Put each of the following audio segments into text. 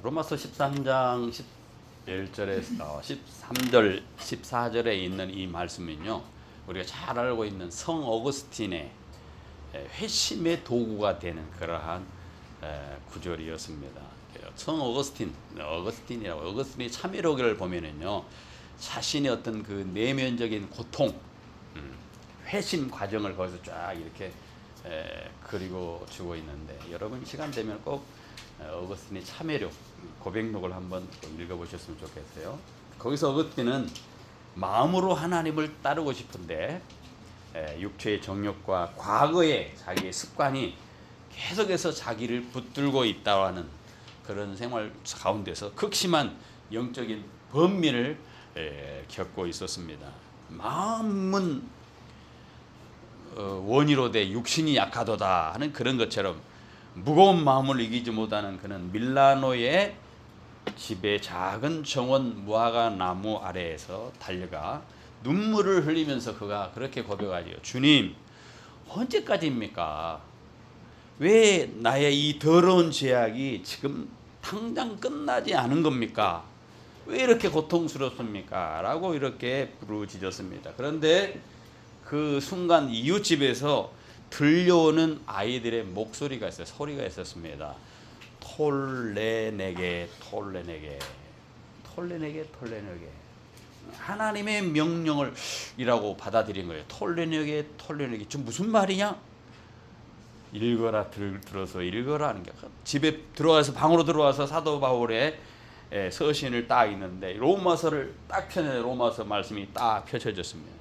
로마서 13장 11절에 13절 14절에 있는 이 말씀은요, 우리가 잘 알고 있는 성 어거스틴의 회심의 도구가 되는 그러한 구절이었습니다. 성 어거스틴이 참회록을 보면은요, 자신의 어떤 그 내면적인 고통, 회심 과정을 거기서 쫙 이렇게 그리고 주고 있는데, 여러분 시간 되면 꼭 어거스틴의 참회록, 고백록을 한번 읽어보셨으면 좋겠어요. 거기서 어거스틴은 마음으로 하나님을 따르고 싶은데 육체의 정욕과 과거의 자기의 습관이 계속해서 자기를 붙들고 있다는 그런 생활 가운데서 극심한 영적인 번민을 겪고 있었습니다. 마음은 원이로 돼 육신이 약하도다 하는 그런 것처럼 무거운 마음을 이기지 못하는 그는 밀라노의 집의 작은 정원 무화과 나무 아래에서 달려가 눈물을 흘리면서 그가 그렇게 고백하지요. 주님, 언제까지입니까? 왜 나의 이 더러운 죄악이 지금 당장 끝나지 않은 겁니까? 왜 이렇게 고통스럽습니까? 라고 이렇게 부르짖었습니다. 그런데 그 순간 이웃집에서 들려오는 아이들의 목소리가 있어요. 소리가 있었습니다. 톨레네게 톨레네게 톨레네게 톨레네게. 하나님의 명령을 이라고 받아들인 거예요. 톨레네게 톨레네게. 좀 무슨 말이냐? 읽어라. 들어서 읽어라 하는 게, 집에 들어와서 방으로 들어와서 사도 바울의 서신을 딱 읽는데 로마서를 딱 펴는 로마서 말씀이 딱 펼쳐졌습니다.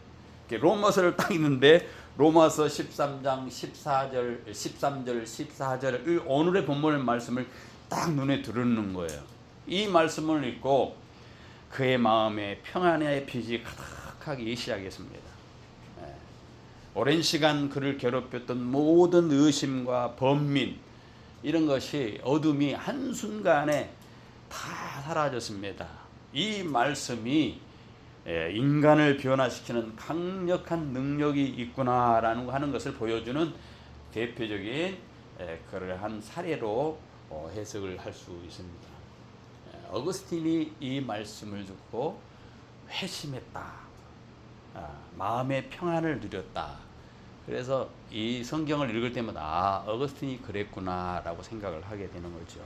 로마서를 딱 읽는데 로마서 13장 14절 13절 14절을 오늘의 본문의 말씀을 딱 눈에 들어오는 거예요. 이 말씀을 읽고 그의 마음에 평안의 빛이 가득하기 시작했습니다. 오랜 시간 그를 괴롭혔던 모든 의심과 번민, 이런 것이 어둠이 한순간에 다 사라졌습니다. 이 말씀이 인간을 변화시키는 강력한 능력이 있구나라는 하는 것을 보여주는 대표적인 그러한 사례로 해석을 할 수 있습니다. 어거스틴이 이 말씀을 듣고 회심했다. 마음의 평안을 누렸다. 그래서 이 성경을 읽을 때마다 어거스틴이 그랬구나라고 생각을 하게 되는 거죠.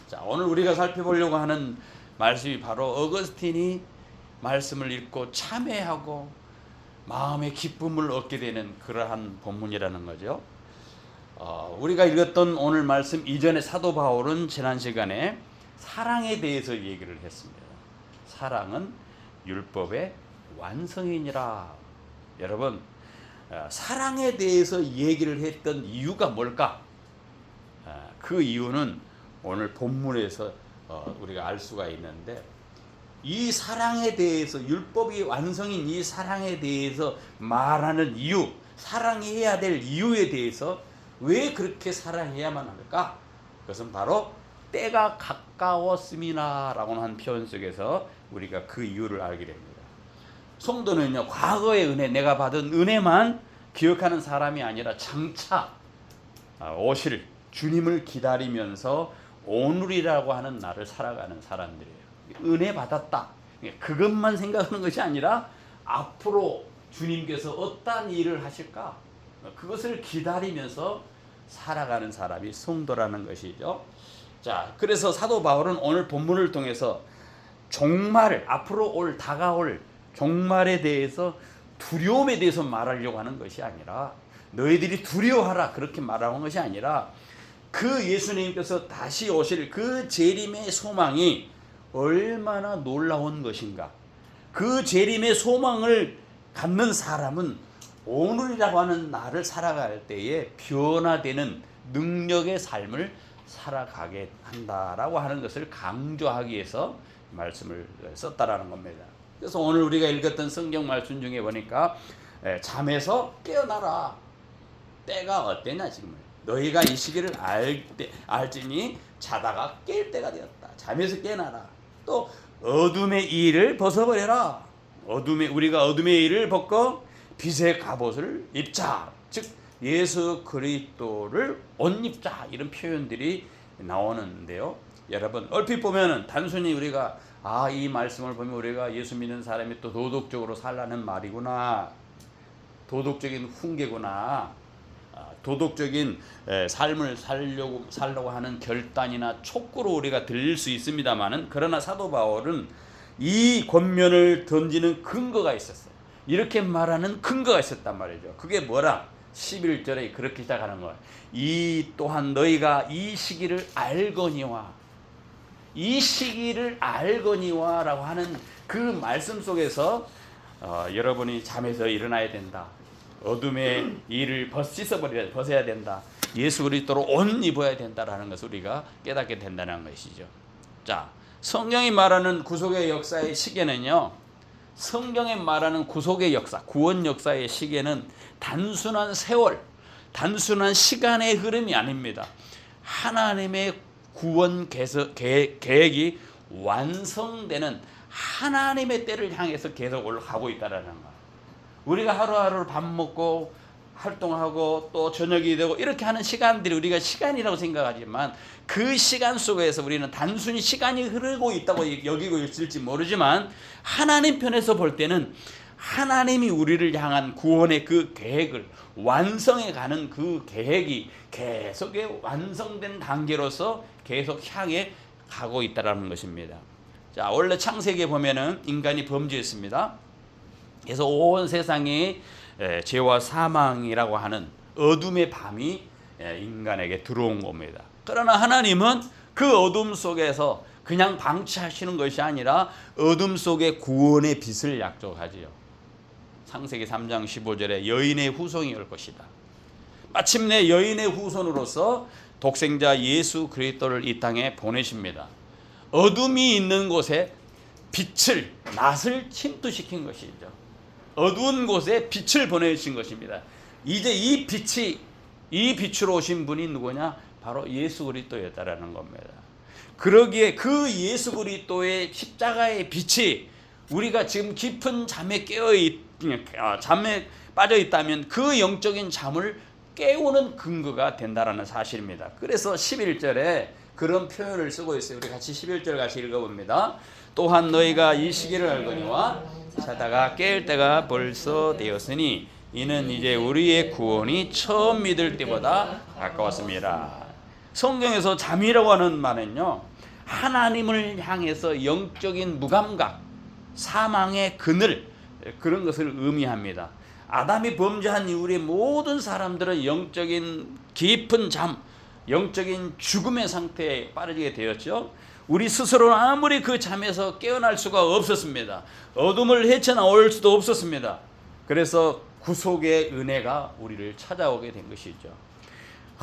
자, 오늘 우리가 살펴보려고 하는 말씀이 바로 어거스틴이 말씀을 읽고 참회하고 마음의 기쁨을 얻게 되는 그러한 본문이라는 거죠. 우리가 읽었던 오늘 말씀 이전에 사도 바울은 지난 시간에 사랑에 대해서 얘기를 했습니다. 사랑은 율법의 완성이니라. 여러분, 사랑에 대해서 얘기를 했던 이유가 뭘까? 그 이유는 오늘 본문에서 우리가 알 수가 있는데, 이 사랑에 대해서, 율법이 완성인 이 사랑에 대해서 말하는 이유, 사랑해야 될 이유에 대해서 왜 그렇게 사랑해야만 할까? 그것은 바로 때가 가까웠음이나 라고 하는 표현 속에서 우리가 그 이유를 알게 됩니다. 성도는요, 과거의 은혜, 내가 받은 은혜만 기억하는 사람이 아니라 장차 오실 주님을 기다리면서 오늘이라고 하는 날을 살아가는 사람들이에요. 은혜 받았다, 그것만 생각하는 것이 아니라 앞으로 주님께서 어떤 일을 하실까, 그것을 기다리면서 살아가는 사람이 성도라는 것이죠. 자, 그래서 사도 바울은 오늘 본문을 통해서 종말, 앞으로 다가올 종말에 대해서, 두려움에 대해서 말하려고 하는 것이 아니라, 너희들이 두려워하라 그렇게 말하는 것이 아니라, 그 예수님께서 다시 오실 그 재림의 소망이 얼마나 놀라운 것인가, 그 재림의 소망을 갖는 사람은 오늘이라고 하는 날을 살아갈 때에 변화되는 능력의 삶을 살아가게 한다라고 하는 것을 강조하기 위해서 말씀을 썼다라는 겁니다. 그래서 오늘 우리가 읽었던 성경 말씀 중에 보니까 잠에서 깨어나라. 때가 어때냐 지금. 너희가 이 시기를 알지니 자다가 깰 때가 되었다. 잠에서 깨어나라. 또 어둠의 일을 벗어버려라. 우리가 어둠의 일을 벗고 빛의 갑옷을 입자. 즉 예수 그리스도를 옷 입자, 이런 표현들이 나오는데요. 여러분 얼핏 보면은 단순히 우리가 이 말씀을 보면 우리가 예수 믿는 사람이 또 도덕적으로 살라는 말이구나, 도덕적인 훈계구나, 도덕적인 삶을 살려고 하는 결단이나 촉구로 우리가 들릴 수 있습니다만은, 그러나 사도 바울은 이 권면을 던지는 근거가 있었어요. 이렇게 말하는 근거가 있었단 말이죠. 그게 뭐라? 11절에 그렇게 시작하는 거예요. 이 또한 너희가 이 시기를 알거니와, 이 시기를 알거니와 라고 하는 그 말씀 속에서 여러분이 잠에서 일어나야 된다. 어둠의 일을 벗어야 된다. 예수 그리스도로 옷 입어야 된다라는 것을 우리가 깨닫게 된다는 것이죠. 자, 성경이 말하는 구속의 역사의 시계는요, 성경에 말하는 구속의 역사, 구원 역사의 시계는 단순한 세월, 단순한 시간의 흐름이 아닙니다. 하나님의 구원 계획이 완성되는 하나님의 때를 향해서 계속 올라가고 있다는 거예요. 우리가 하루하루 밥 먹고 활동하고 또 저녁이 되고 이렇게 하는 시간들이 우리가 시간이라고 생각하지만, 그 시간 속에서 우리는 단순히 시간이 흐르고 있다고 여기고 있을지 모르지만, 하나님 편에서 볼 때는 하나님이 우리를 향한 구원의 그 계획을 완성해 가는 그 계획이 계속 완성된 단계로서 계속 향해 가고 있다는 것입니다. 자, 원래 창세기에 보면은 인간이 범죄했습니다. 그래서 온 세상이 죄와 사망이라고 하는 어둠의 밤이 인간에게 들어온 겁니다. 그러나 하나님은 그 어둠 속에서 그냥 방치하시는 것이 아니라 어둠 속에 구원의 빛을 약속하지요. 창세기 3장 15절에 여인의 후손이 올 것이다. 마침내 여인의 후손으로서 독생자 예수 그리스도를 이 땅에 보내십니다. 어둠이 있는 곳에 빛을, 낯을 침투시킨 것이죠. 어두운 곳에 빛을 보내주신 것입니다. 이제 이 빛으로 오신 분이 누구냐? 바로 예수 그리스도였다라는 겁니다. 그러기에 그 예수 그리스도의 십자가의 빛이 우리가 지금 깊은 잠에 잠에 빠져 있다면 그 영적인 잠을 깨우는 근거가 된다라는 사실입니다. 그래서 11절에 그런 표현을 쓰고 있어요. 우리 같이 11절 같이 읽어봅니다. 또한 너희가 이 시기를 알거니와 자다가 깰 때가 벌써 되었으니 이는 이제 우리의 구원이 처음 믿을 때보다 가까웠습니다. 성경에서 잠이라고 하는 말은요, 하나님을 향해서 영적인 무감각, 사망의 그늘, 그런 것을 의미합니다. 아담이 범죄한 이후에 모든 사람들은 영적인 깊은 잠, 영적인 죽음의 상태에 빠지게 되었죠. 우리 스스로는 아무리 그 잠에서 깨어날 수가 없었습니다. 어둠을 헤쳐나올 수도 없었습니다. 그래서 구속의 은혜가 우리를 찾아오게 된 것이죠.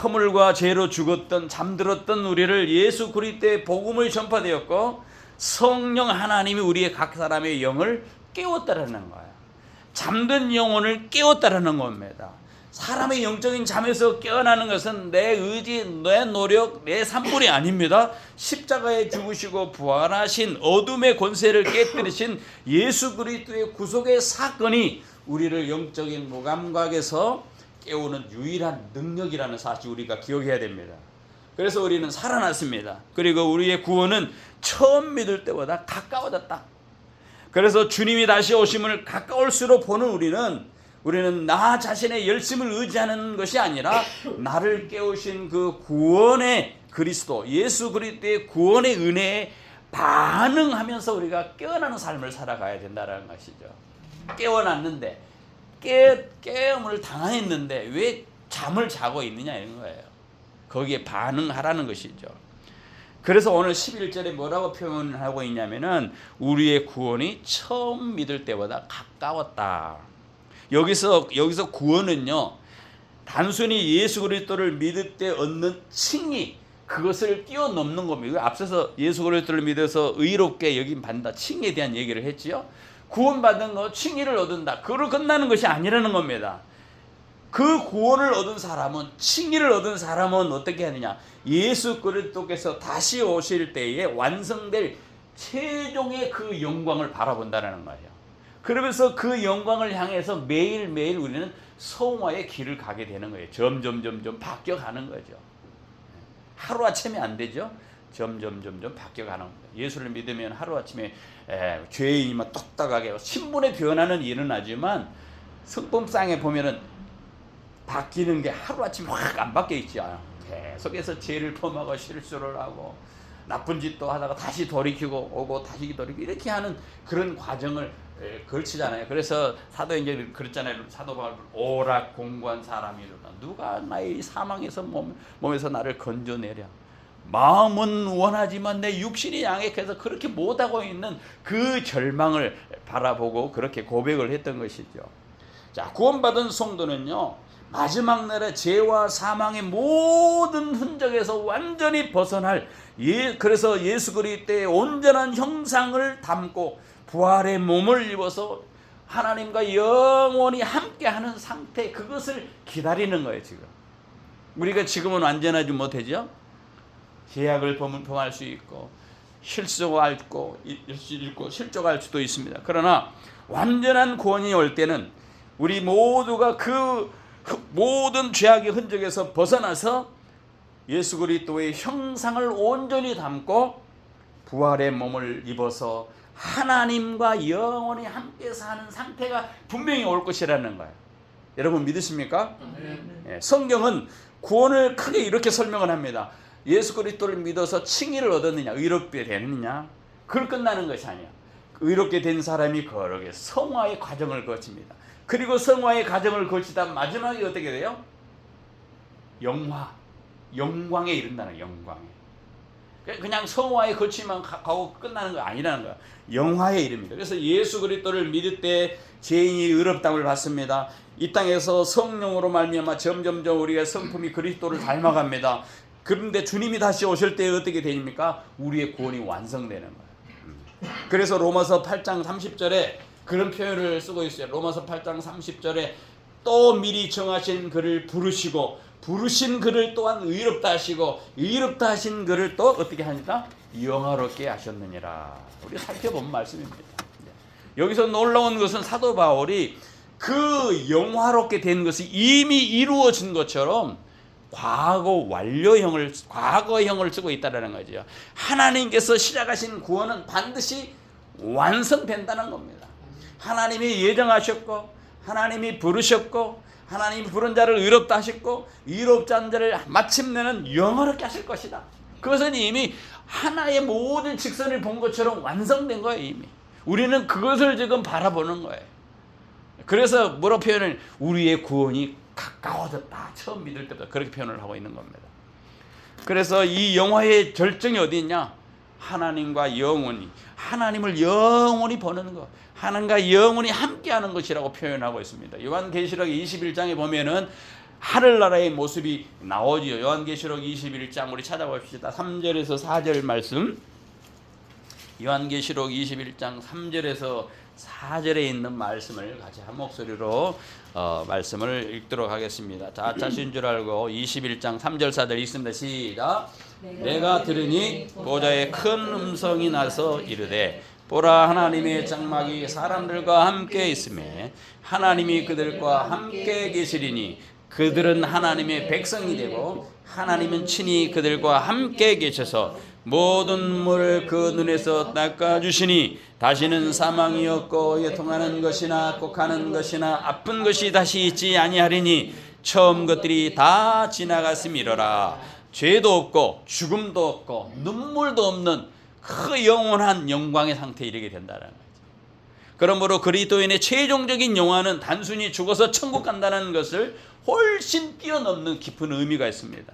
허물과 죄로 죽었던, 잠들었던 우리를 예수 그리스도의 복음을 전파되었고, 성령 하나님이 우리의 각 사람의 영을 깨웠다라는 거예요. 잠든 영혼을 깨웠다라는 겁니다. 사람의 영적인 잠에서 깨어나는 것은 내 의지, 내 노력, 내 산물이 아닙니다. 십자가에 죽으시고 부활하신 어둠의 권세를 깨뜨리신 예수 그리스도의 구속의 사건이 우리를 영적인 무감각에서 깨우는 유일한 능력이라는 사실 우리가 기억해야 됩니다. 그래서 우리는 살아났습니다. 그리고 우리의 구원은 처음 믿을 때보다 가까워졌다. 그래서 주님이 다시 오심을 가까울수록 보는 우리는 나 자신의 열심을 의지하는 것이 아니라 나를 깨우신 그 구원의 그리스도, 예수 그리스도의 구원의 은혜에 반응하면서 우리가 깨어나는 삶을 살아가야 된다는 것이죠. 깨어났는데, 깨움을 당했는데 왜 잠을 자고 있느냐 이런 거예요. 거기에 반응하라는 것이죠. 그래서 오늘 11절에 뭐라고 표현하고 있냐면은 우리의 구원이 처음 믿을 때보다 가까웠다. 여기서 구원은요, 단순히 예수 그리스도를 믿을 때 얻는 칭의, 그것을 뛰어넘는 겁니다. 앞서서 예수 그리스도를 믿어서 의롭게 여김 받는다, 칭의에 대한 얘기를 했지요. 구원받은 거, 칭의를 얻는다, 그걸 끝나는 것이 아니라는 겁니다. 그 구원을 얻은 사람은, 칭의를 얻은 사람은 어떻게 하느냐? 예수 그리스도께서 다시 오실 때에 완성될 최종의 그 영광을 바라본다는 거예요. 그러면서 그 영광을 향해서 매일매일 우리는 성화의 길을 가게 되는 거예요. 점점 바뀌어가는 거죠. 하루아침에 안 되죠. 점점 바뀌어가는 겁니다. 예수를 믿으면 하루아침에 죄인이 막 뚝딱하게 신분의 변화는 일어나지만 성품상에 보면은 바뀌는 게 하루아침에 확 안 바뀌어 있지 않아요. 계속해서 죄를 범하고 실수를 하고 나쁜 짓도 하다가 다시 돌이키고 오고 다시 돌이키고 이렇게 하는 그런 과정을 걸치잖아요. 그래서 사도행전에 그랬잖아요. 사도 바울 오락 공고한 사람이로다. 누가 나의 사망에서 몸에서 나를 건져내랴. 마음은 원하지만 내 육신이 양액해서 그렇게 못하고 있는 그 절망을 바라보고 그렇게 고백을 했던 것이죠. 자, 구원받은 성도는요, 마지막 날에 죄와 사망의 모든 흔적에서 완전히 벗어날 그래서 예수 그리스도의 온전한 형상을 담고 부활의 몸을 입어서 하나님과 영원히 함께하는 상태, 그것을 기다리는 거예요. 지금 우리가 지금은 완전하지 못하죠. 죄악을 범할 수 있고 실수할 수 있고 실족할 수도 있습니다. 그러나 완전한 구원이 올 때는 우리 모두가 그 모든 죄악의 흔적에서 벗어나서 예수 그리스도의 형상을 온전히 담고 부활의 몸을 입어서 하나님과 영원히 함께 사는 상태가 분명히 올 것이라는 거예요. 여러분 믿으십니까? 네. 성경은 구원을 크게 이렇게 설명을 합니다. 예수 그리스도를 믿어서 칭의를 얻었느냐, 의롭게 되느냐, 그걸 끝나는 것이 아니야. 의롭게 된 사람이 거룩의 성화의 과정을 거칩니다. 그리고 성화의 과정을 거치다 마지막에 어떻게 돼요? 영광에 이른다는, 영광에. 그냥 성화에 거치만 가고 끝나는 거 아니라는 거야. 영화에 이릅니다. 그래서 예수 그리스도를 믿을 때 죄인이 의롭다함을 받습니다. 이 땅에서 성령으로 말미암아 점점점 우리가 성품이 그리스도를 닮아갑니다. 그런데 주님이 다시 오실 때 어떻게 됩니까? 우리의 구원이 완성되는 거예요. 그래서 로마서 8장 30절에 그런 표현을 쓰고 있어요. 로마서 8장 30절에 또 미리 정하신 그를 부르시고 부르신 그를 또한 의롭다 하시고 의롭다 하신 그를 또 어떻게 하니까? 영화롭게 하셨느니라. 우리 살펴본 말씀입니다. 여기서 놀라운 것은 사도 바울이 그 영화롭게 된 것이 이미 이루어진 것처럼 과거형을 쓰고 있다는 거죠. 하나님께서 시작하신 구원은 반드시 완성된다는 겁니다. 하나님이 예정하셨고 하나님이 부르셨고 하나님이 부른 자를 의롭다 하셨고 의롭지 않은 자를 마침내는 영화롭게 하실 것이다. 그것은 이미 하나의 모든 직선을 본 것처럼 완성된 거예요. 이미 우리는 그것을 지금 바라보는 거예요. 그래서 뭐로 표현을, 우리의 구원이 가까워졌다, 처음 믿을 때부터 그렇게 표현을 하고 있는 겁니다. 그래서 이 영화의 절정이 어디 있냐? 하나님과 영원히, 하나님을 영원히 보는 것, 하나님과 영원히 함께하는 것이라고 표현하고 있습니다. 요한계시록 21장에 보면은 하늘나라의 모습이 나오지요. 요한계시록 21장 우리 찾아봅시다. 3절에서 4절 말씀. 요한계시록 21장 3절에서 4절에 있는 말씀을 같이 한 목소리로 말씀을 읽도록 하겠습니다. 자, 자신 줄 알고 21장 3절 4절 읽습니다. 시작. 내가 들으니 보좌에 큰 음성이 나서 이르되 보라, 하나님의 장막이 사람들과 함께 있으매 하나님이 그들과 함께 계시리니 그들은 하나님의 백성이 되고 하나님은 친히 그들과 함께 계셔서 모든 눈물을 그 눈에서 닦아주시니 다시는 사망이 없고 애통하는 것이나 곡하는 것이나 아픈 것이 다시 있지 아니하리니 처음 것들이 다 지나갔음이로라. 죄도 없고 죽음도 없고 눈물도 없는 그 영원한 영광의 상태에 이르게 된다는 거죠. 그러므로 그리스도인의 최종적인 영화는 단순히 죽어서 천국 간다는 것을 훨씬 뛰어넘는 깊은 의미가 있습니다.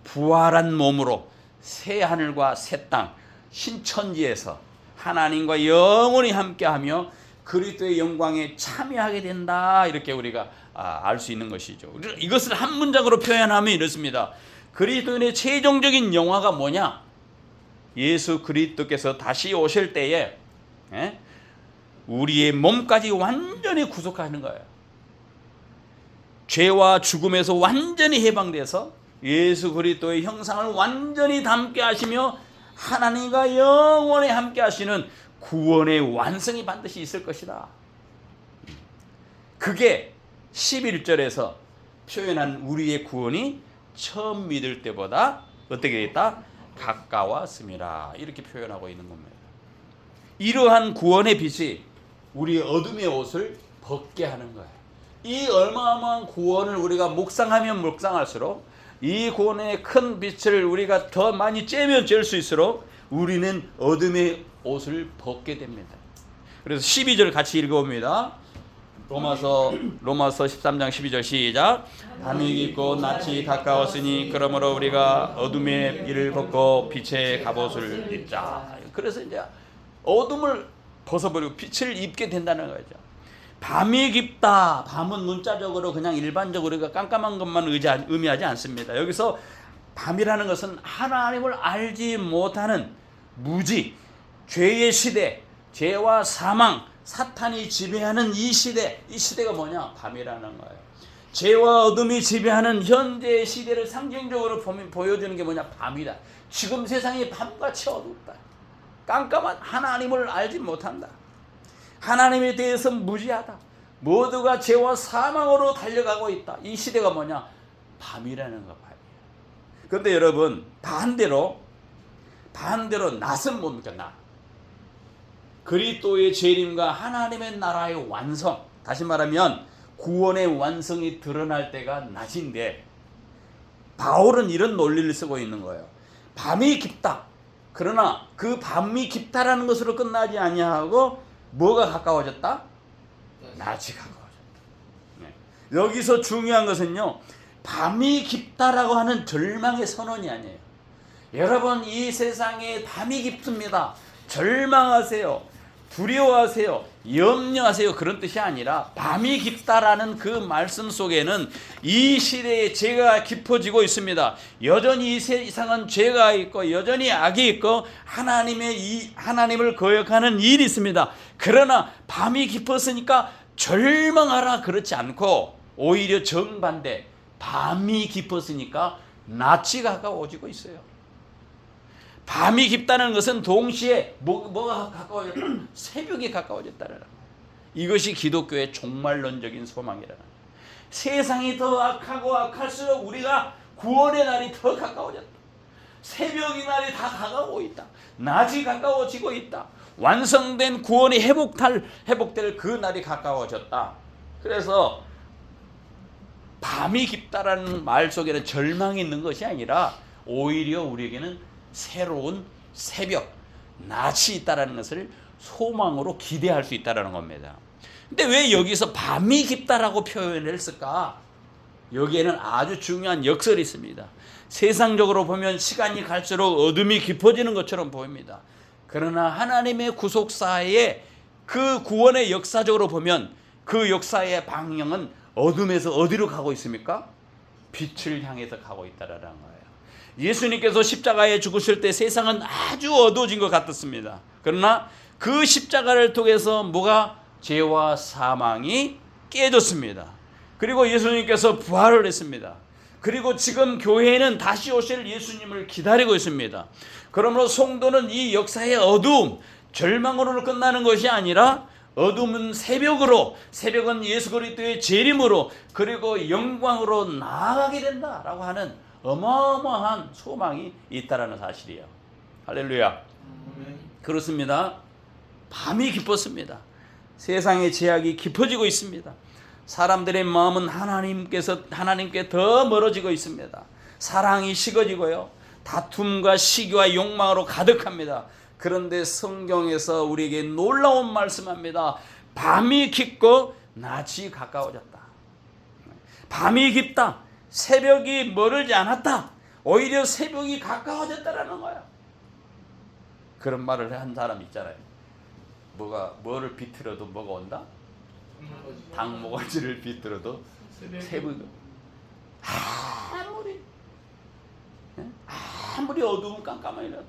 부활한 몸으로 새 하늘과 새 땅, 신천지에서 하나님과 영원히 함께하며 그리스도의 영광에 참여하게 된다, 이렇게 우리가 알 수 있는 것이죠. 이것을 한 문장으로 표현하면 이렇습니다. 그리스도인의 최종적인 영화가 뭐냐? 예수 그리스도께서 다시 오실 때에 우리의 몸까지 완전히 구속하는 거예요. 죄와 죽음에서 완전히 해방돼서 예수 그리스도의 형상을 완전히 담게 하시며 하나님과 영원히 함께 하시는 구원의 완성이 반드시 있을 것이다. 그게 11절에서 표현한 우리의 구원이 처음 믿을 때보다 어떻게 있다? 가까웠음이라 이렇게 표현하고 있는 겁니다. 이러한 구원의 빛이 우리 어둠의 옷을 벗게 하는 거예요. 이 어마어마한 구원을 우리가 묵상하면 묵상할수록 이 구원의 큰 빛을 우리가 더 많이 쬐면 쬐을 수 있을수록 우리는 어둠의 옷을 벗게 됩니다. 그래서 12절 같이 읽어봅니다. 로마서 13장 12절 시작. 밤이 깊고 낮이 가까웠으니 그러므로 우리가 어둠의 일을 벗고 빛의 갑옷을 입자. 그래서 이제 어둠을 벗어버리고 빛을 입게 된다는 거죠. 밤이 깊다. 밤은 문자적으로 그냥 일반적으로 우리가 깜깜한 것만 의미하지 않습니다. 여기서 밤이라는 것은 하나님을 알지 못하는 무지, 죄의 시대, 죄와 사망, 사탄이 지배하는 이 시대가 뭐냐? 밤이라는 거예요. 죄와 어둠이 지배하는 현재의 시대를 상징적으로 보여주는 게 뭐냐? 밤이다. 지금 세상이 밤같이 어둡다. 깜깜한 하나님을 알지 못한다. 하나님에 대해서 무지하다. 모두가 죄와 사망으로 달려가고 있다. 이 시대가 뭐냐? 밤이라는 거, 밤이야. 그런데 여러분, 반대로 낮은 뭡니까? 낮. 그리스도의 재림과 하나님의 나라의 완성, 다시 말하면 구원의 완성이 드러날 때가 낮인데, 바울은 이런 논리를 쓰고 있는 거예요. 밤이 깊다. 그러나 그 밤이 깊다라는 것으로 끝나지 아니하고 뭐가 가까워졌다? 낮이 가까워졌다. 네. 여기서 중요한 것은요, 밤이 깊다라고 하는 절망의 선언이 아니에요. 여러분, 이 세상에 밤이 깊습니다. 절망하세요. 두려워하세요. 염려하세요. 그런 뜻이 아니라 밤이 깊다라는 그 말씀 속에는 이 시대에 죄가 깊어지고 있습니다. 여전히 이 세상은 죄가 있고 여전히 악이 있고 하나님을 거역하는 일이 있습니다. 그러나 밤이 깊었으니까 절망하라 그렇지 않고 오히려 정반대, 밤이 깊었으니까 낮이 가까워지고 있어요. 밤이 깊다는 것은 동시에 뭐가 가까워졌다? 새벽이 가까워졌다는 거예요. 이것이 기독교의 종말론적인 소망이라는 거예요. 세상이 더 악하고 악할수록 우리가 구원의 날이 더 가까워졌다. 새벽의 날이 다 다가오고 있다. 낮이 가까워지고 있다. 완성된 구원이 회복될 그 날이 가까워졌다. 그래서 밤이 깊다라는 말 속에는 절망이 있는 것이 아니라 오히려 우리에게는 새로운 새벽, 낮이 있다라는 것을 소망으로 기대할 수 있다라는 겁니다. 근데 왜 여기서 밤이 깊다라고 표현을 했을까? 여기에는 아주 중요한 역설이 있습니다. 세상적으로 보면 시간이 갈수록 어둠이 깊어지는 것처럼 보입니다. 그러나 하나님의 구속사의 그 구원의 역사적으로 보면 그 역사의 방향은 어둠에서 어디로 가고 있습니까? 빛을 향해서 가고 있다라는 거예요. 예수님께서 십자가에 죽으실 때 세상은 아주 어두워진 것 같았습니다. 그러나 그 십자가를 통해서 뭐가? 죄와 사망이 깨졌습니다. 그리고 예수님께서 부활을 했습니다. 그리고 지금 교회는 다시 오실 예수님을 기다리고 있습니다. 그러므로 성도는 이 역사의 어두움, 절망으로 끝나는 것이 아니라 어둠은 새벽은 예수 그리스도의 재림으로 그리고 영광으로 나아가게 된다라고 하는 어마어마한 소망이 있다라는 사실이에요. 할렐루야. 그렇습니다. 밤이 깊었습니다. 세상의 죄악이 깊어지고 있습니다. 사람들의 마음은 하나님께 더 멀어지고 있습니다. 사랑이 식어지고요. 다툼과 시기와 욕망으로 가득합니다. 그런데 성경에서 우리에게 놀라운 말씀합니다. 밤이 깊고 낮이 가까워졌다. 밤이 깊다. 새벽이 멀지 않았다. 오히려 새벽이 가까워졌다라는 거야. 그런 말을 한 사람 있잖아요. 뭐를 비틀어도 뭐가 온다? 닭모가지를 비틀어도 새벽이. 아무리 어두운 깜깜하게라도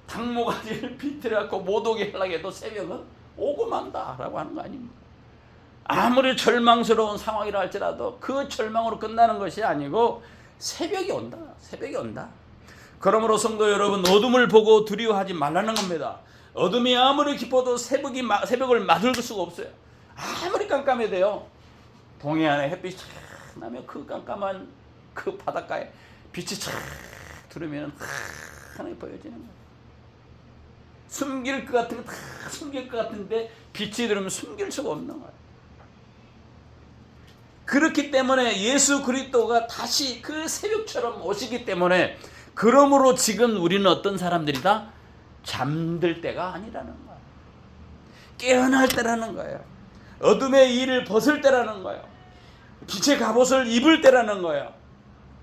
닭모가지를 비틀어갖고 못 오게 하려고 해도 새벽은 오고 만다라고 하는 거 아닙니까? 아무리 절망스러운 상황이라 할지라도 그 절망으로 끝나는 것이 아니고 새벽이 온다. 새벽이 온다. 그러므로 성도 여러분, 어둠을 보고 두려워하지 말라는 겁니다. 어둠이 아무리 깊어도 새벽을 막을 수가 없어요. 아무리 깜깜해도요. 동해안에 햇빛이 촥 나면 그 깜깜한 그 바닷가에 빛이 촥 들으면 하나님 보여지는 거예요. 숨길 것 같은 거 다 숨길 것 같은데 빛이 들으면 숨길 수가 없는 거예요. 그렇기 때문에 예수 그리스도가 다시 그 새벽처럼 오시기 때문에, 그러므로 지금 우리는 어떤 사람들이다? 잠들 때가 아니라는 거예요. 깨어날 때라는 거예요. 어둠의 일을 벗을 때라는 거예요. 빛의 갑옷을 입을 때라는 거예요.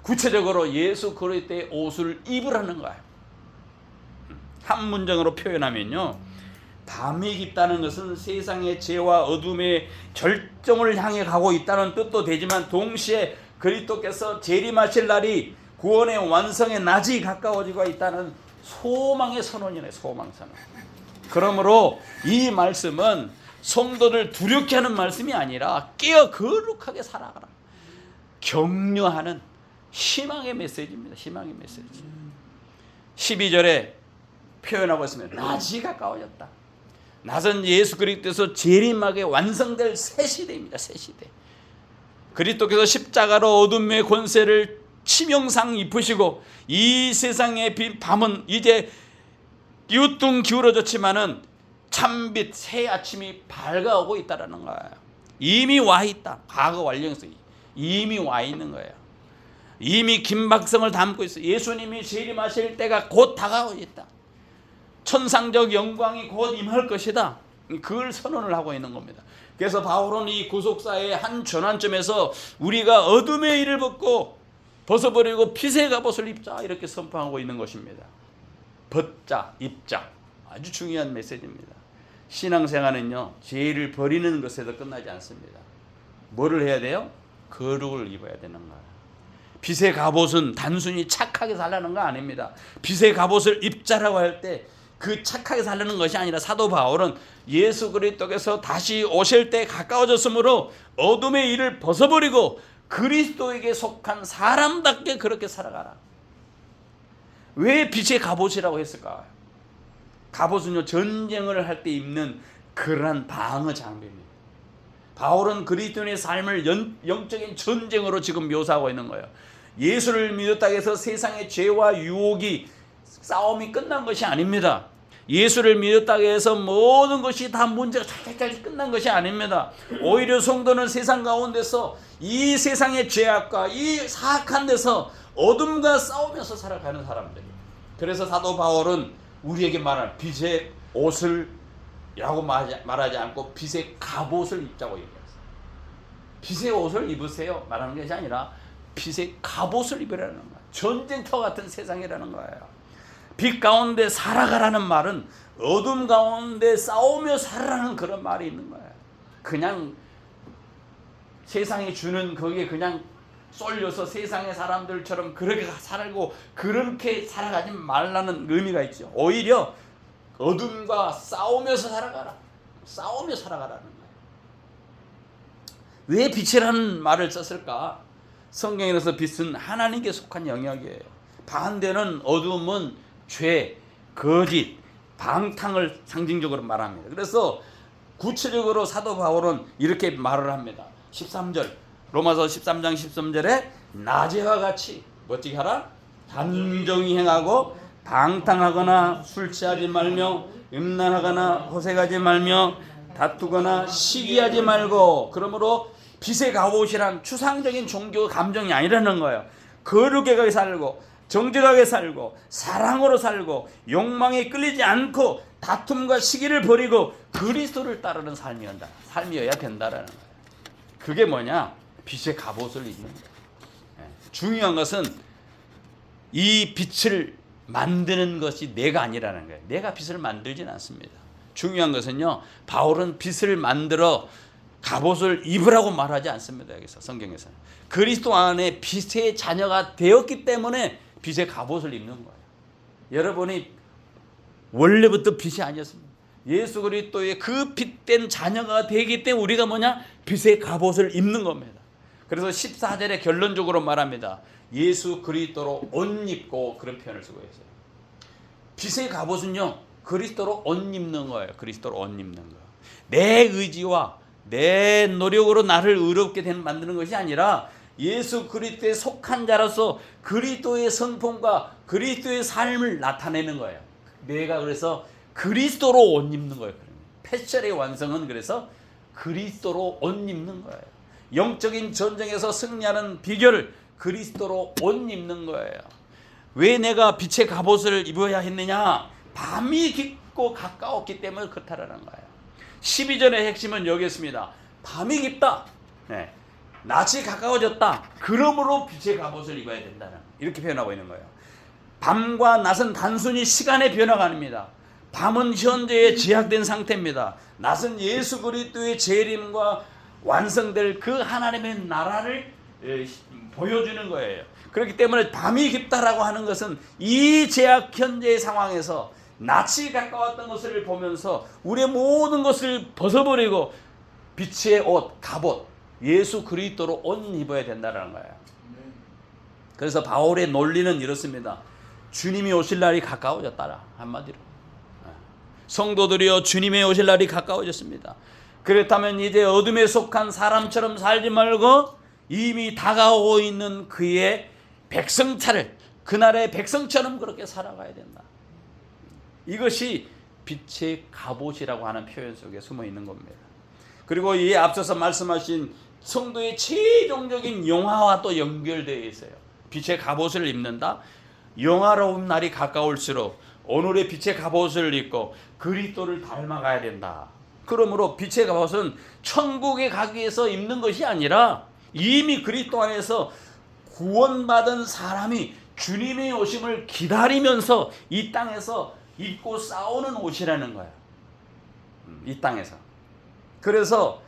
구체적으로 예수 그리스도의 옷을 입으라는 거예요. 한 문장으로 표현하면요, 밤이 깊다는 것은 세상의 죄와 어둠의 절정을 향해 가고 있다는 뜻도 되지만, 동시에 그리스도께서 재림하실 날이 구원의 완성의 낮이 가까워지고 있다는 소망의 선언이네. 소망 선언. 그러므로 이 말씀은 성도들 두렵게 하는 말씀이 아니라 깨어 거룩하게 살아가라, 격려하는 희망의 메시지입니다. 희망의 메시지. 12절에 표현하고 있으면 낮이 가까워졌다. 낮은 예수 그리스도에서 재림하게 완성될 새 시대입니다. 새 시대. 그리스도께서 십자가로 어둠의 권세를 치명상 입으시고, 이 세상의 밤은 이제 띄우뚱 기울어졌지만은 참빛 새 아침이 밝아오고 있다라는 거예요. 이미 와 있다. 과거 완료해서 이미 와 있는 거예요. 이미 김박성을 담고 있어. 예수님이 재림하실 때가 곧 다가오고 있다. 천상적 영광이 곧 임할 것이다. 그걸 선언을 하고 있는 겁니다. 그래서 바울은 이 구속사의 한 전환점에서 우리가 어둠의 일을 벗어버리고 빛의 갑옷을 입자, 이렇게 선포하고 있는 것입니다. 벗자, 입자. 아주 중요한 메시지입니다. 신앙생활은요, 죄를 버리는 것에도 끝나지 않습니다. 뭐를 해야 돼요? 거룩을 입어야 되는 거예요. 빛의 갑옷은 단순히 착하게 살라는 거 아닙니다. 빛의 갑옷을 입자라고 할 때 그 착하게 살려는 것이 아니라, 사도 바울은 예수 그리스도께서 다시 오실 때 가까워졌으므로 어둠의 일을 벗어버리고 그리스도에게 속한 사람답게 그렇게 살아가라. 왜 빛의 갑옷이라고 했을까요? 갑옷은요, 전쟁을 할 때 입는 그러한 방어 장비입니다. 바울은 그리스도인의 삶을 영적인 전쟁으로 지금 묘사하고 있는 거예요. 예수를 믿었다고 해서 세상의 죄와 유혹이, 싸움이 끝난 것이 아닙니다. 예수를 믿었다고 해서 모든 것이 다 문제가 잘 끝난 것이 아닙니다. 오히려 성도는 세상 가운데서 이 세상의 죄악과 이 사악한 데서 어둠과 싸우면서 살아가는 사람들이에요. 그래서 사도 바울은 우리에게 말하는 빛의 옷을 라고 말하지 않고 빛의 갑옷을 입자고 얘기했어요. 빛의 옷을 입으세요 말하는 것이 아니라 빛의 갑옷을 입으라는 거예요. 전쟁터 같은 세상이라는 거예요. 빛 가운데 살아가라는 말은 어둠 가운데 싸우며 살아라는 그런 말이 있는 거예요. 그냥 세상이 주는 거기에 그냥 쏠려서 세상의 사람들처럼 그렇게 살고 그렇게 살아가지 말라는 의미가 있죠. 오히려 어둠과 싸우면서 살아가라. 싸우며 살아가라는 거예요. 왜 빛이라는 말을 썼을까? 성경에서 빛은 하나님께 속한 영역이에요. 반대는 어둠은 죄, 거짓, 방탕을 상징적으로 말합니다. 그래서 구체적으로 사도 바울은 이렇게 말을 합니다. 13절, 로마서 13장 13절에 낮에와 같이 멋지게 하라. 단정히 행하고 방탕하거나 술 취하지 말며 음란하거나 호색하지 말며 다투거나 시기하지 말고. 그러므로 빛의 갑옷이란 추상적인 종교 감정이 아니라는 거예요. 거룩하게 살고 정직하게 살고 사랑으로 살고 욕망에 끌리지 않고 다툼과 시기를 버리고 그리스도를 따르는 삶이어야 된다라는 거예요. 그게 뭐냐? 빛의 갑옷을 입는 거예요. 중요한 것은 이 빛을 만드는 것이 내가 아니라는 거예요. 내가 빛을 만들진 않습니다. 중요한 것은요, 바울은 빛을 만들어 갑옷을 입으라고 말하지 않습니다. 여기서 성경에서는 그리스도 안에 빛의 자녀가 되었기 때문에 빛의 갑옷을 입는 거예요. 여러분이 원래부터 빛이 아니었습니다. 예수 그리스도의 그 빛된 자녀가 되기 때문에 우리가 뭐냐? 빛의 갑옷을 입는 겁니다. 그래서 14절에 결론적으로 말합니다. 예수 그리스도로 옷 입고, 그런 표현을 쓰고 있어요. 빛의 갑옷은요, 그리스도로 옷 입는 거예요. 그리스도로 옷 입는 거. 내 의지와 내 노력으로 나를 의롭게 만드는 것이 아니라 예수 그리스도에 속한 자로서 그리스도의 성품과 그리스도의 삶을 나타내는 거예요. 내가 그래서 그리스도로 옷 입는 거예요. 패션의 완성은 그래서 그리스도로 옷 입는 거예요. 영적인 전쟁에서 승리하는 비결을 그리스도로 옷 입는 거예요. 왜 내가 빛의 갑옷을 입어야 했느냐? 밤이 깊고 가까웠기 때문에 그렇다라는 거예요. 12절의 핵심은 여기였습니다. 밤이 깊다. 네. 낮이 가까워졌다. 그러므로 빛의 갑옷을 입어야 된다는, 이렇게 표현하고 있는 거예요. 밤과 낮은 단순히 시간의 변화가 아닙니다. 밤은 현재의 제약된 상태입니다. 낮은 예수 그리스도의 재림과 완성될 그 하나님의 나라를 보여주는 거예요. 그렇기 때문에 밤이 깊다라고 하는 것은 이 제약 현재의 상황에서 낮이 가까웠던 것을 보면서 우리의 모든 것을 벗어버리고 빛의 옷, 갑옷, 예수 그리스도로 옷 입어야 된다는 거예요. 그래서 바울의 논리는 이렇습니다. 주님이 오실 날이 가까워졌다. 한마디로. 성도들이여, 주님의 오실 날이 가까워졌습니다. 그렇다면 이제 어둠에 속한 사람처럼 살지 말고 이미 다가오고 있는 그의 백성차를, 그날의 백성처럼 그렇게 살아가야 된다. 이것이 빛의 갑옷이라고 하는 표현 속에 숨어 있는 겁니다. 그리고 이 앞서서 말씀하신 성도의 최종적인 영화와 또 연결되어 있어요. 빛의 갑옷을 입는다. 영화로운 날이 가까울수록 오늘의 빛의 갑옷을 입고 그리스도를 닮아가야 된다. 그러므로 빛의 갑옷은 천국에 가기 위해서 입는 것이 아니라 이미 그리스도 안에서 구원받은 사람이 주님의 오심을 기다리면서 이 땅에서 입고 싸우는 옷이라는 거야. 이 땅에서. 그래서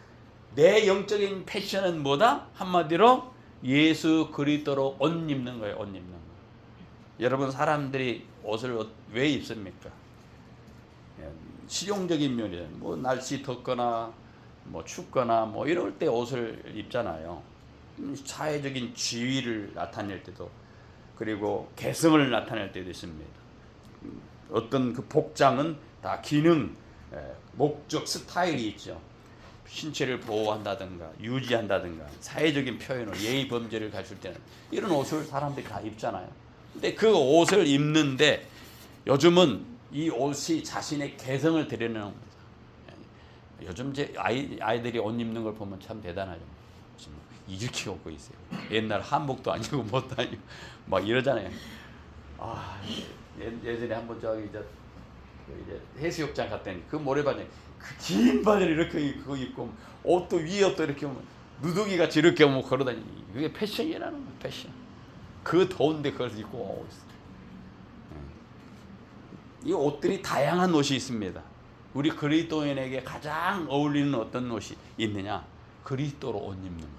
내 영적인 패션은 뭐다? 한마디로 예수 그리스도로 옷 입는 거예요. 옷 입는 거. 여러분, 사람들이 옷을 왜 입습니까? 실용적인 면이에요. 뭐 날씨 덥거나 뭐 춥거나 뭐 이럴 때 옷을 입잖아요. 사회적인 지위를 나타낼 때도, 그리고 개성을 나타낼 때도 있습니다. 어떤 그 복장은 다 기능, 목적, 스타일이 있죠. 신체를 보호한다든가 유지한다든가 사회적인 표현을, 예의 범죄를 갖출 때는 이런 옷을 사람들이 다 입잖아요. 근데 그 옷을 입는데 요즘은 이 옷이 자신의 개성을 드러내는 겁니다. 요즘 제 아이들이 옷 입는 걸 보면 참 대단하죠. 이렇게 입고 있어요. 옛날 한복도 아니고 뭣도 아니고 막 이러잖아요. 아, 예전에 한번 저기 이제 해수욕장 갔더니 그 모래바지, 그 긴 바지를 이렇게 그거 입고 옷도 위에 옷도 이렇게 누더기 같이 이렇게 뭐 걸어다니. 그게 패션이라는 거야, 패션. 그 더운데 그걸 입고 오고 있어. 이 옷들이 다양한 옷이 있습니다. 우리 그리스도인에게 가장 어울리는 어떤 옷이 있느냐? 그리스도로 옷 입는 거예요.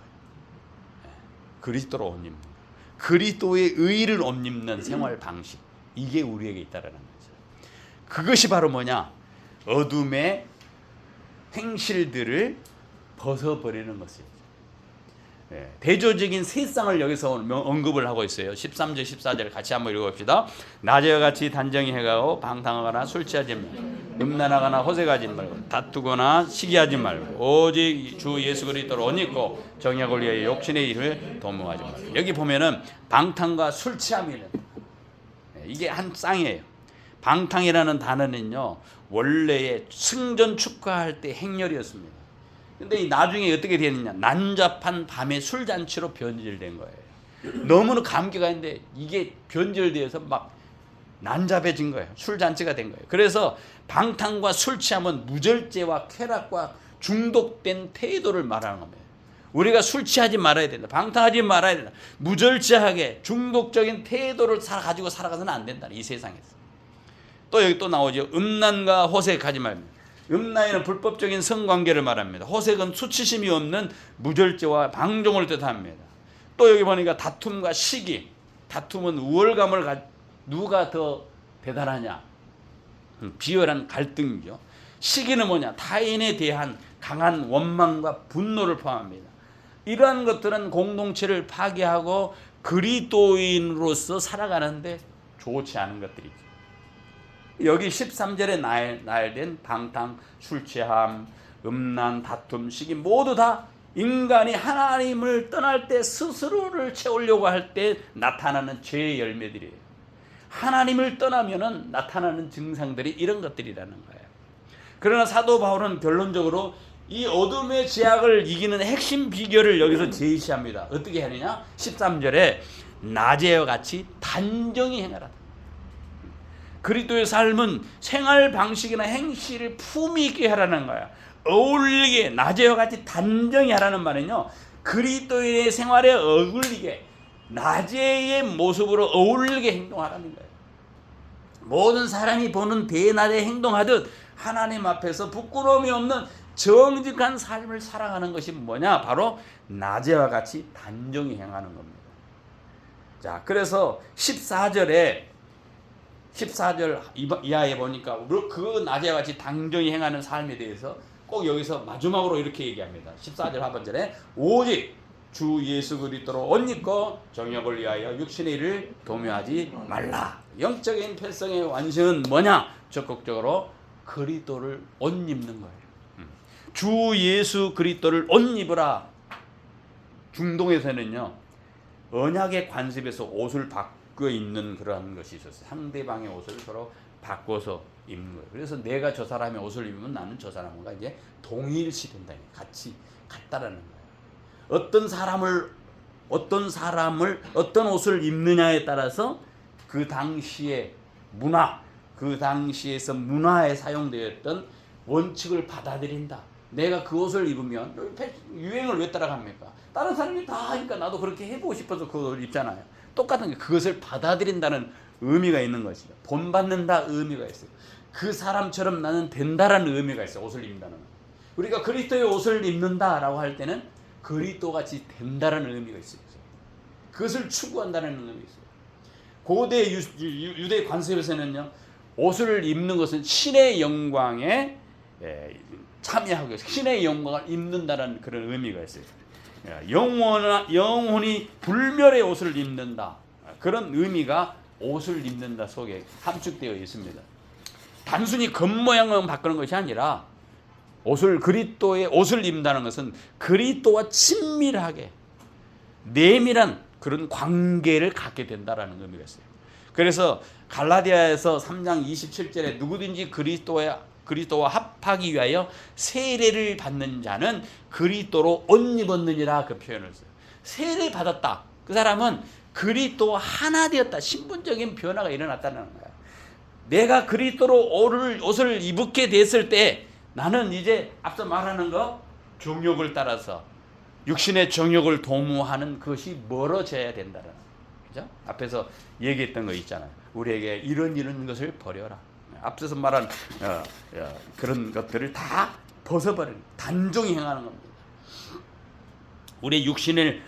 그리스도로 옷 입는 거예요. 그리스도의 의를 옷 입는 생활 방식, 이게 우리에게 있다라는 거죠. 그것이 바로 뭐냐? 어둠의 행실들을 벗어버리는 것이죠. 대조적인 세상을 여기서 언급을 하고 있어요. 13절 14절 같이 한번 읽어봅시다. 낮에와 같이 단정히 해가고 방탕하거나 술 취하지 말고 음란하거나 호색하지 말고 다투거나 시기하지 말고 오직 주 예수 그리스도로 옷 입고 정약을 위하여 욕심의 일을 도모하지 말고. 여기 보면은 방탕과 술 취함이는, 이게 한 쌍이에요. 방탕이라는 단어는요, 원래의 승전 축하할 때 행렬이었습니다. 근데 나중에 어떻게 되느냐? 난잡한 밤의 술잔치로 변질된 거예요. 너무나 감기가 있는데 이게 변질되어서 막 난잡해진 거예요. 술잔치가 된 거예요. 그래서 방탕과 술 취함은 무절제와 쾌락과 중독된 태도를 말하는 겁니다. 우리가 술 취하지 말아야 된다. 방탕하지 말아야 된다. 무절제하게 중독적인 태도를 가지고 살아가서는 안 된다. 이 세상에서. 또 여기 또 나오죠. 음란과 호색하지 말고. 음란에는 불법적인 성관계를 말합니다. 호색은 수치심이 없는 무절제와 방종을 뜻합니다. 또 여기 보니까 다툼과 시기. 다툼은 우월감을 누가 더 대단하냐? 비열한 갈등이죠. 시기는 뭐냐? 타인에 대한 강한 원망과 분노를 포함합니다. 이러한 것들은 공동체를 파괴하고 그리스도인으로서 살아가는데 좋지 않은 것들이죠. 여기 13절에 나열된 방탕, 술 취함, 음란, 다툼, 시기 모두 다 인간이 하나님을 떠날 때 스스로를 채우려고 할 때 나타나는 죄의 열매들이에요. 하나님을 떠나면은 나타나는 증상들이 이런 것들이라는 거예요. 그러나 사도 바울은 결론적으로 이 어둠의 제약을 이기는 핵심 비결을 여기서 제시합니다. 어떻게 하느냐? 13절에 낮에와 같이 단정히 행하라. 그리스도의 삶은 생활 방식이나 행실을 품위 있게 하라는 거야. 어울리게 낮에와 같이 단정히 하라는 말은요, 그리스도의 생활에 어울리게 낮에의 모습으로 어울리게 행동하라는 거예요. 모든 사람이 보는 대낮에 행동하듯 하나님 앞에서 부끄러움이 없는 정직한 삶을 살아가는 것이 뭐냐? 바로 낮에와 같이 단정히 행하는 겁니다. 자, 그래서 14절 이하에 보니까 그 낮에와 같이 단정히 행하는 삶에 대해서 꼭 여기서 마지막으로 이렇게 얘기합니다. 14절 하반절에 오직 주 예수 그리스도로 옷 입고 정욕을 위하여 육신의 일을 도모하지 말라. 영적인 필성의 완성은 뭐냐? 적극적으로 그리스도를 옷 입는 거예요. 주 예수 그리스도를 옷 입으라. 중동에서는요, 언약의 관습에서 옷을 바꿔 입는 그런 것이 있었어요. 상대방의 옷을 서로 바꿔서 입는 거예요. 그래서 내가 저 사람의 옷을 입으면 나는 저 사람과 이제 동일시 된다. 같이 같다라는 거예요. 어떤 사람을 어떤 옷을 입느냐에 따라서 그 당시의 문화, 그 당시에서 문화에 사용되었던 원칙을 받아들인다. 내가 그 옷을 입으면 유행을 왜 따라갑니까? 다른 사람이 다 하니까 나도 그렇게 해보고 싶어서 그 옷을 입잖아요. 똑같은 게 그것을 받아들인다는 의미가 있는 것이죠. 본받는다 의미가 있어요. 그 사람처럼 나는 된다라는 의미가 있어요. 옷을 입는다는. 우리가 그리스도의 옷을 입는다라고 할 때는 그리스도같이 된다라는 의미가 있어요. 그것을 추구한다는 의미가 있어요. 고대 유대 관습에서는요, 옷을 입는 것은 신의 영광에 참여하고 신의 영광을 입는다라는 그런 의미가 있어요. 영혼이 불멸의 옷을 입는다. 그런 의미가 옷을 입는다 속에 함축되어 있습니다. 단순히 겉모양만 바꾸는 것이 아니라 그리스도의 옷을 입는다는 것은 그리스도와 친밀하게 내밀한 그런 관계를 갖게 된다라는 의미가 있어요. 그래서 갈라디아에서 3장 27절에 누구든지 그리스도와 합하기 위하여 세례를 받는 자는 그리스도로 옷 입었느니라, 그 표현을 써요. 세례 받았다. 그 사람은 그리스도와 하나 되었다. 신분적인 변화가 일어났다는 거야. 내가 그리스도로 옷을 입게 됐을 때 나는 이제 앞서 말하는 거 정욕을 따라서 육신의 정욕을 도모하는 것이 멀어져야 된다는 거죠. 그죠? 앞에서 얘기했던 거 있잖아요. 우리에게 이런 것을 버려라. 앞서서 말한 그런 것들을 다 벗어버리는, 단정히 행하는 겁니다. 우리 육신의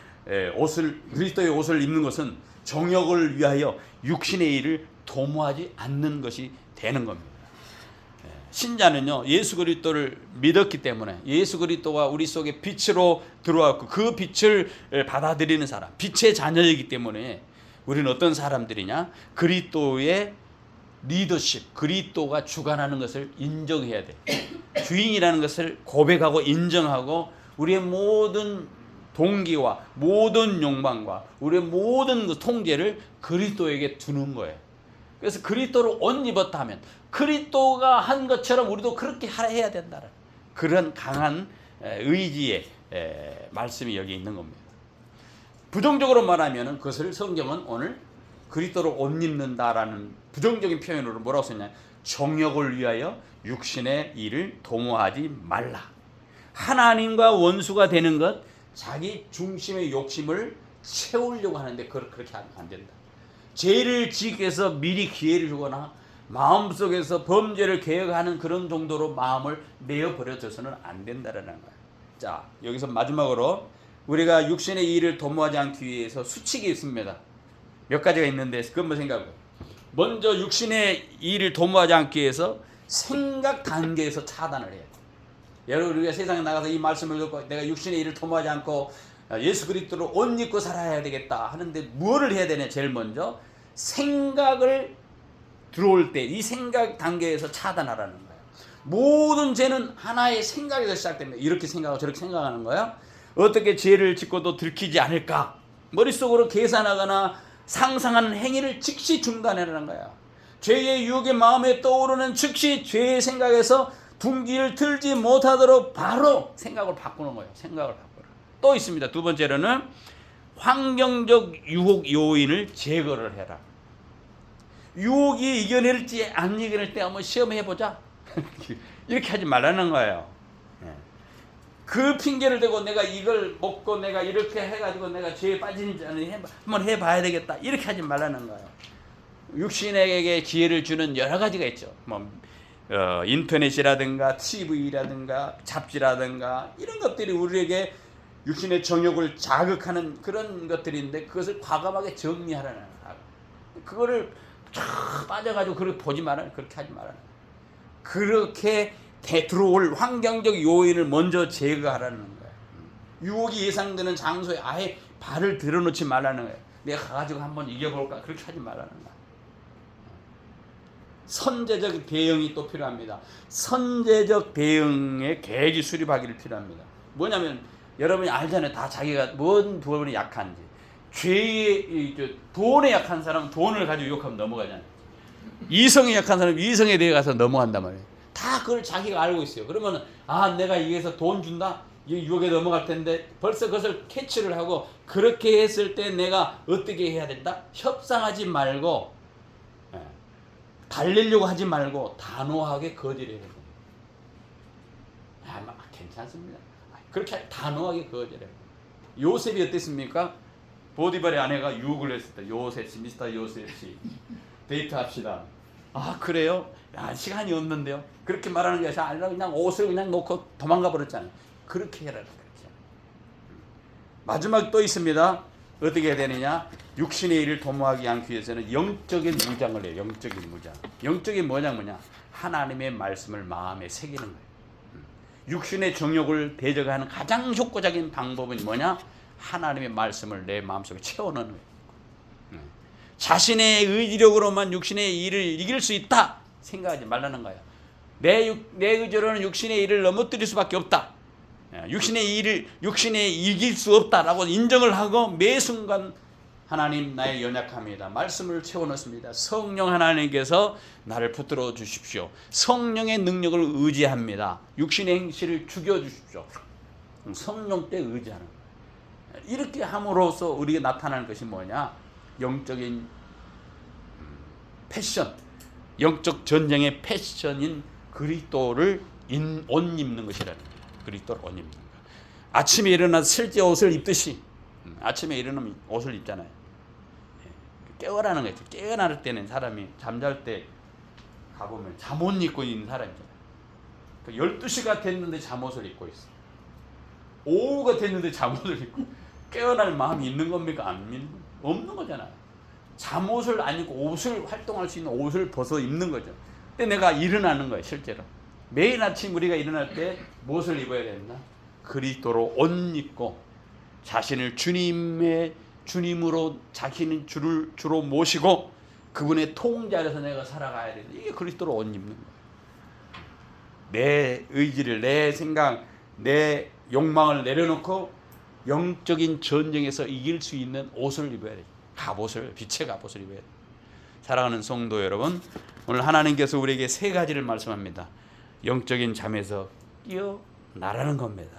그리스도의 옷을 입는 것은 정욕을 위하여 육신의 일을 도모하지 않는 것이 되는 겁니다. 신자는요, 예수 그리스도를 믿었기 때문에 예수 그리스도가 우리 속에 빛으로 들어왔고 그 빛을 받아들이는 사람, 빛의 자녀이기 때문에 우리는 어떤 사람들이냐? 그리스도의 리더십, 그리스도가 주관하는 것을 인정해야 돼. 주인이라는 것을 고백하고 인정하고 우리의 모든 동기와 모든 욕망과 우리의 모든 그 통제를 그리스도에게 두는 거예요. 그래서 그리스도로 옷 입었다 하면 그리스도가 한 것처럼 우리도 그렇게 해야 된다는 그런 강한 의지의 말씀이 여기 있는 겁니다. 부정적으로 말하면 그것을 성경은 오늘 그리스도로 옷 입는다라는 부정적인 표현으로 뭐라고 썼냐? 정욕을 위하여 육신의 일을 도모하지 말라. 하나님과 원수가 되는 것, 자기 중심의 욕심을 채우려고 하는데 그렇게 하면 안 된다. 죄를 지기 위해서 미리 기회를 주거나 마음속에서 범죄를 계획하는 그런 정도로 마음을 내어버려져서는 안 된다는 거예요. 자, 여기서 마지막으로 우리가 육신의 일을 도모하지 않기 위해서 수칙이 있습니다. 몇 가지가 있는데 그건 뭐 생각해요? 먼저 육신의 일을 도모하지 않기 위해서 생각 단계에서 차단을 해야 돼요. 여러분, 우리가 세상에 나가서 이 말씀을 듣고 내가 육신의 일을 도모하지 않고 예수 그리스도로 옷 입고 살아야 되겠다 하는데 뭐를 해야 되냐? 제일 먼저 생각을 들어올 때 이 생각 단계에서 차단하라는 거예요. 모든 죄는 하나의 생각에서 시작됩니다. 이렇게 생각하고 저렇게 생각하는 거야. 어떻게 죄를 짓고도 들키지 않을까? 머릿속으로 계산하거나 상상하는 행위를 즉시 중단하라는 거야. 죄의 유혹이 마음에 떠오르는 즉시 죄의 생각에서 둥기를 틀지 못하도록 바로 생각을 바꾸는 거예요. 생각을 바꾸라. 또 있습니다. 두 번째로는 환경적 유혹 요인을 제거를 해라. 유혹이 이겨낼지 안 이겨낼 때 한번 시험해보자. 이렇게 하지 말라는 거예요. 그 핑계를 대고 내가 이걸 먹고 내가 이렇게 해가지고 내가 죄에 빠지는지 한번 해봐야 되겠다. 이렇게 하지 말라는 거예요. 육신에게 기회를 주는 여러 가지가 있죠. 인터넷이라든가 TV라든가 잡지라든가 이런 것들이 우리에게 육신의 정욕을 자극하는 그런 것들인데 그것을 과감하게 정리하라는 거예요. 그거를 쫙 빠져가지고 그렇게 보지 말아요. 그렇게 하지 말아요. 그렇게 들어올 환경적 요인을 먼저 제거하라는 거예요. 유혹이 예상되는 장소에 아예 발을 들어놓지 말라는 거예요. 내가 가가지고 한번 이겨볼까? 그렇게 하지 말라는 거예요. 선제적 대응이 또 필요합니다. 선제적 대응의 계획이 수립하기를 필요합니다. 뭐냐면 여러분이 알잖아요. 다 자기가 뭔 부분이 약한지. 돈에 약한 사람은 돈을 가지고 유혹하면 넘어가잖아요. 이성에 약한 사람은 이성에 대해 가서 넘어간단 말이에요. 다 그걸 자기가 알고 있어요. 그러면 내가 여기서 돈 준다? 유혹에 넘어갈 텐데 벌써 그것을 캐치를 하고 그렇게 했을 때 내가 어떻게 해야 된다? 협상하지 말고 달래려고 하지 말고 단호하게 거절해야 됩니다. 괜찮습니다. 그렇게 단호하게 거절해요. 요셉이 어땠습니까? 보디발의 아내가 유혹을 했을 때 요셉씨, 미스터 요셉씨 데이트합시다. 그래요? 시간이 없는데요. 그렇게 말하는 게 아니라 그냥 옷을 그냥 놓고 도망가 버렸잖아요. 그렇게 해라. 그렇게. 마지막 또 있습니다. 어떻게 해야 되느냐? 육신의 일을 도모하지 않기 위해서는 영적인 무장을 해요. 영적인 무장. 영적인 뭐냐? 하나님의 말씀을 마음에 새기는 거예요. 육신의 정욕을 대적하는 가장 효과적인 방법은 뭐냐? 하나님의 말씀을 내 마음속에 채워넣는 거예요. 자신의 의지력으로만 육신의 일을 이길 수 있다 생각하지 말라는 거예요. 내 의지로는 육신의 일을 넘어뜨릴 수밖에 없다. 육신의 일을 이길 수 없다라고 인정을 하고 매 순간 하나님 나의 연약함이다. 말씀을 채워넣습니다. 성령 하나님께서 나를 붙들어 주십시오. 성령의 능력을 의지합니다. 육신의 행실을 죽여주십시오. 성령 때 의지하는 거예요. 이렇게 함으로써 우리에게 나타나는 것이 뭐냐? 영적인 패션, 영적 전쟁의 패션인 그리스도를 옷 입는 것이라는 거예요. 그리스도를 옷 입는 거예요. 아침에 일어나서 실제 옷을 입듯이 아침에 일어나면 옷을 입잖아요. 깨어나는 거죠. 깨어날 때는 사람이 잠잘 때 가보면 잠옷 입고 있는 사람이 있잖아요. 12시가 됐는데 잠옷을 입고 있어. 오후가 됐는데 잠옷을 입고 깨어날 마음이 있는 겁니까? 없는 거잖아요. 잠옷을 안 입고 옷을 활동할 수 있는 옷을 벗어 입는 거죠. 근데 내가 일어나는 거예요. 실제로. 매일 아침 우리가 일어날 때 무엇을 입어야 된다? 그리스도로 옷 입고 자신을 주님으로 자기는 주로 모시고 그분의 통제 아래서 내가 살아가야 된다. 이게 그리스도로 옷 입는 거예요. 내 의지를, 내 생각, 내 욕망을 내려놓고 영적인 전쟁에서 이길 수 있는 옷을 입어야 돼요. 빛의 갑옷을 입어야 돼요. 사랑하는 성도 여러분, 오늘 하나님께서 우리에게 세 가지를 말씀합니다. 영적인 잠에서 깨어나라는 겁니다.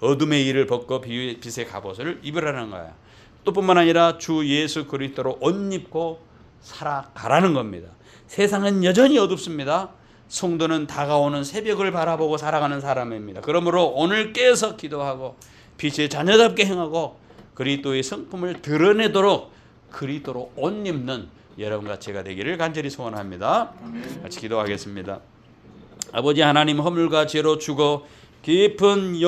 어둠의 일을 벗고 빛의 갑옷을 입으라는 거예요. 또 뿐만 아니라 주 예수 그리스도로 옷 입고 살아가라는 겁니다. 세상은 여전히 어둡습니다. 성도는 다가오는 새벽을 바라보고 살아가는 사람입니다. 그러므로 오늘 깨어서 기도하고 빛의 자녀답게 행하고 그리스도의 성품을 드러내도록 그리스도로 옷 입는 여러분과 제가 되기를 간절히 소원합니다. 같이 기도하겠습니다. 아버지 하나님, 허물과 죄로 죽어 깊은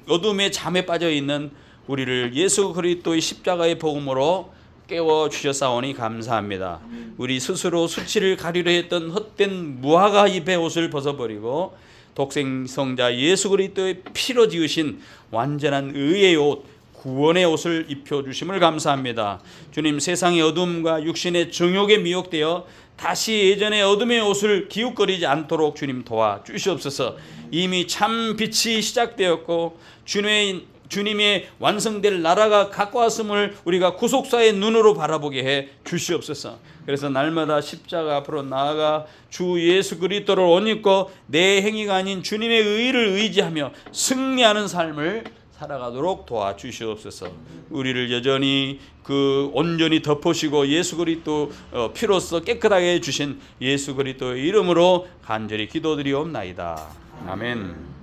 어둠의 잠에 빠져 있는 우리를 예수 그리스도의 십자가의 복음으로 깨워 주셨사오니 감사합니다. 우리 스스로 수치를 가리려 했던 헛된 무화과 잎의 옷을 벗어버리고 독생성자 예수 그리스도의 피로 지으신 완전한 의의 옷, 구원의 옷을 입혀주심을 감사합니다. 주님, 세상의 어둠과 육신의 정욕에 미혹되어 다시 예전의 어둠의 옷을 기웃거리지 않도록 주님 도와주시옵소서. 이미 참 빛이 시작되었고 주님의 주님의 완성될 나라가 가까웠음을 우리가 구속사의 눈으로 바라보게 해 주시옵소서. 그래서 날마다 십자가 앞으로 나아가 주 예수 그리스도를 옷 입고 내 행위가 아닌 주님의 의를 의지하며 승리하는 삶을 살아가도록 도와주시옵소서. 우리를 여전히 온전히 덮으시고 예수 그리스도 피로써 깨끗하게 해주신 예수 그리스도의 이름으로 간절히 기도드리옵나이다. 아멘.